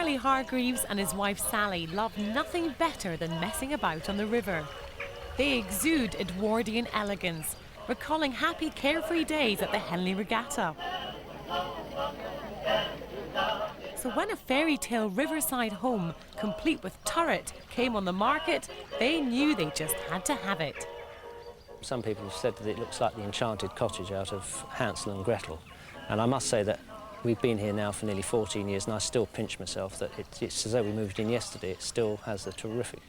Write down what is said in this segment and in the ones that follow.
Charlie Hargreaves and his wife Sally love nothing better than messing about on the river. They exude Edwardian elegance, recalling happy, carefree days at the Henley Regatta. So when a fairy tale riverside home, complete with turret, came on the market, they knew they just had to have it. Some people have said that it looks like the enchanted cottage out of Hansel and Gretel. And I must say that we've been here now for nearly 14 years and I still pinch myself that it's as though we moved in yesterday. It still has a terrific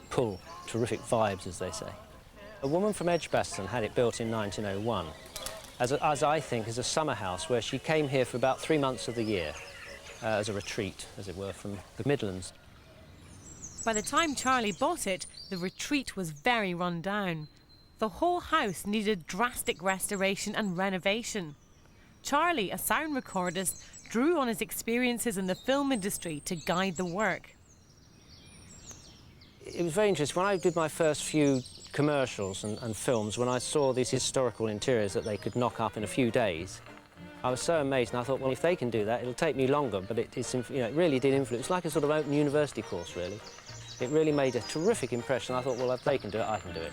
pull, terrific vibes, as they say. A woman from Edgbaston had it built in 1901, as I think, as a summer house where she came here for about 3 months of the year, as a retreat, as it were, from the Midlands. By the time Charlie bought it, the retreat was very run down. The whole house needed drastic restoration and renovation. Charlie, a sound recordist, drew on his experiences in the film industry to guide the work. It was very interesting. When I did my first few commercials and films, when I saw these historical interiors that they could knock up in a few days, I was so amazed, and I thought, well, if they can do that, it'll take me longer, but it really did influence. It's like a sort of open university course, really. It really made a terrific impression. I thought, well, if they can do it, I can do it.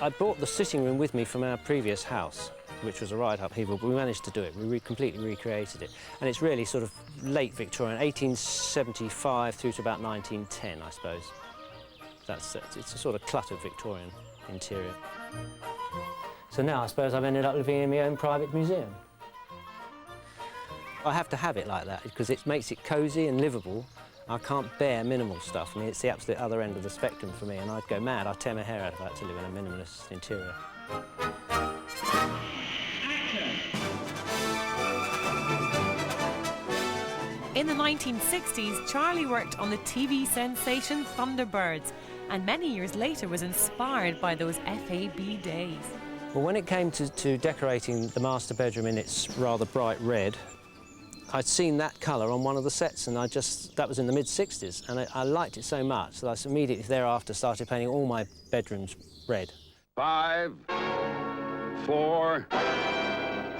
I brought the sitting room with me from our previous house, which was a right upheaval, but we managed to do it. We completely recreated it. And it's really sort of late Victorian, 1875 through to about 1910, I suppose. It's a sort of cluttered Victorian interior. So now I suppose I've ended up living in my own private museum. I have to have it like that because it makes it cosy and livable. I can't bear minimal stuff. I mean, it's the absolute other end of the spectrum for me, and I'd go mad. I'd tear my hair out if I had to live in a minimalist interior. In the 1960s, Charlie worked on the TV sensation Thunderbirds, and many years later was inspired by those FAB days. Well, when it came to decorating the master bedroom in its rather bright red, I'd seen that colour on one of the sets, and that was in the mid-60s, and I liked it so much that I immediately thereafter started painting all my bedrooms red. 5, 4,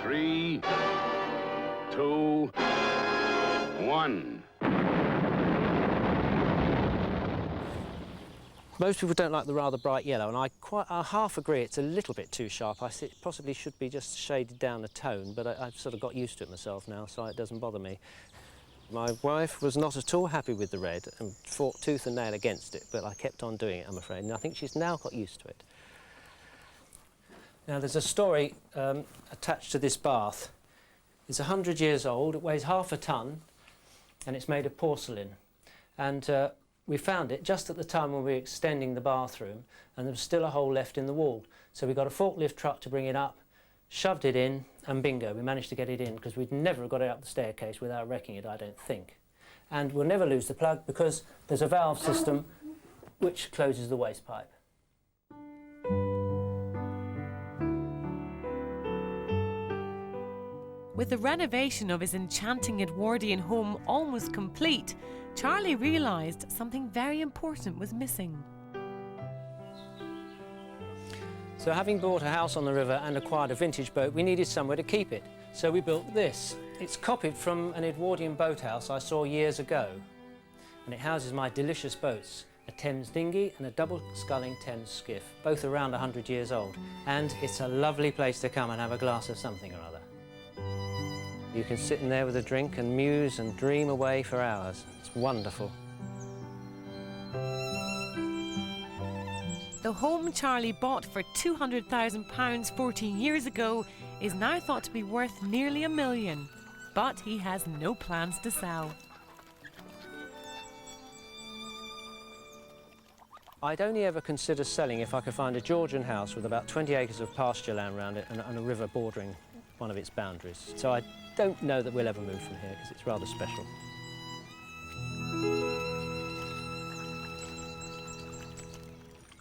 3, 2, 1. Most people don't like the rather bright yellow, and I half agree it's a little bit too sharp. I think it possibly should be just shaded down a tone, but I've sort of got used to it myself now, so it doesn't bother me. My wife was not at all happy with the red and fought tooth and nail against it, but I kept on doing it, I'm afraid, and I think she's now got used to it. Now, there's a story attached to this bath. It's 100 years old, it weighs half a tonne, and it's made of porcelain. And we found it just at the time when we were extending the bathroom, and there was still a hole left in the wall. So we got a forklift truck to bring it up, shoved it in, and bingo, we managed to get it in, because we'd never have got it up the staircase without wrecking it, I don't think. And we'll never lose the plug because there's a valve system which closes the waste pipe. With the renovation of his enchanting Edwardian home almost complete, Charlie realised something very important was missing. So having bought a house on the river and acquired a vintage boat, we needed somewhere to keep it. So we built this. It's copied from an Edwardian boathouse I saw years ago. And it houses my delicious boats, a Thames dinghy and a double-sculling Thames skiff, both around 100 years old. And it's a lovely place to come and have a glass of something or other. You can sit in there with a drink and muse and dream away for hours. It's wonderful. The home Charlie bought for £200,000 14 years ago is now thought to be worth nearly £1 million, but he has no plans to sell. I'd only ever consider selling if I could find a Georgian house with about 20 acres of pasture land around it and a river bordering one of its boundaries. So I don't know that we'll ever move from here because it's rather special.